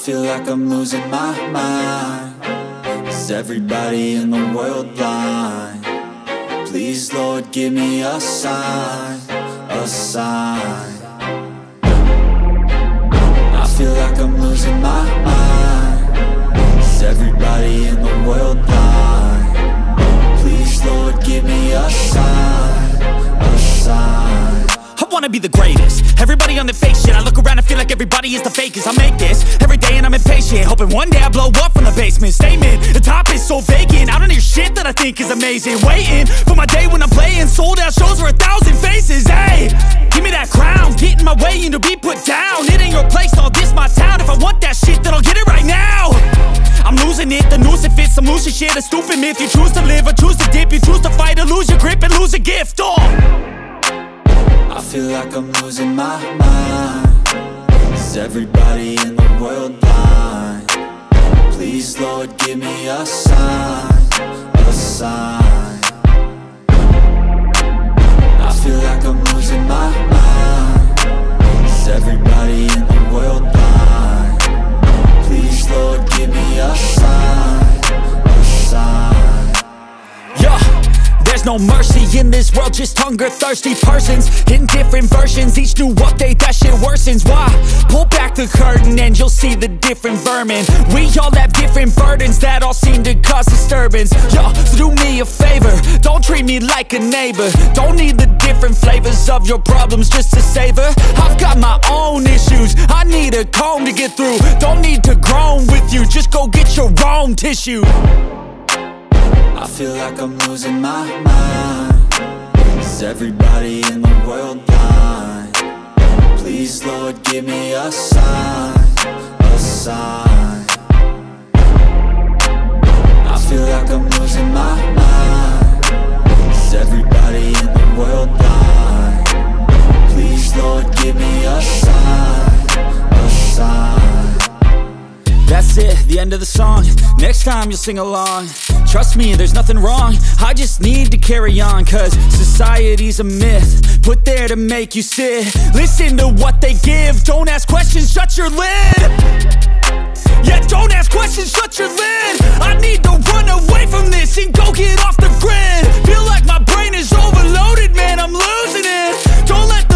feel like I'm losing my mind. Is everybody in the world blind? Please, Lord, give me a sign, a sign. I feel like I'm losing my mind. Is everybody in the world blind? Please, Lord, give me a sign, a sign. I wanna be the greatest. Everybody on the fake shit. I look around and feel like everybody is the fakest. I make this every day and I'm impatient, hoping one day I blow up from the basement. Statement, the top is so vacant. I don't hear shit that I think is amazing. Waiting for my day when I'm playing sold out shows for 1,000 faces. Hey, give me that crown, get in my way and to be put down. It ain't your place, all this my town. If I want that shit, then I'll get it right now. I'm losing it, the noose it fits. I'm losing shit, a stupid myth. You choose to live or choose to dip. You choose to fight or lose your grip and lose a gift. I feel like I'm losing my mind. Is everybody in the world blind? Please, Lord, give me a sign, a sign. I feel like I'm losing my mind. Is everybody in the world blind? Please, Lord, give me a sign, a sign. Yeah. There's no mercy in this world, just hunger-thirsty persons in different versions. Each new update, that shit worsens. Why? Pull back the curtain and you'll see the different vermin. We all have different burdens that all seem to cause disturbance. Yo, so do me a favor, don't treat me like a neighbor. Don't need the different flavors of your problems just to savor. I've got my own issues, I need a comb to get through. Don't need to groan with you, just go get your own tissue. I feel like I'm losing my mind. Is everybody in the world blind? Please, Lord, give me a sign, a sign. I feel like I'm losing my mind. Is everybody in the world blind? Please, Lord, give me a sign, a sign. That's it, the end of the song. Next time you'll sing along. Trust me, there's nothing wrong. I just need to carry on, cause society's a myth put there to make you sit. Listen to what they give. Don't ask questions, shut your lid. Yeah, don't ask questions, shut your lid. I need to run away from this and go get off the grid. Feel like my brain is overloaded, man, I'm losing it. Don't let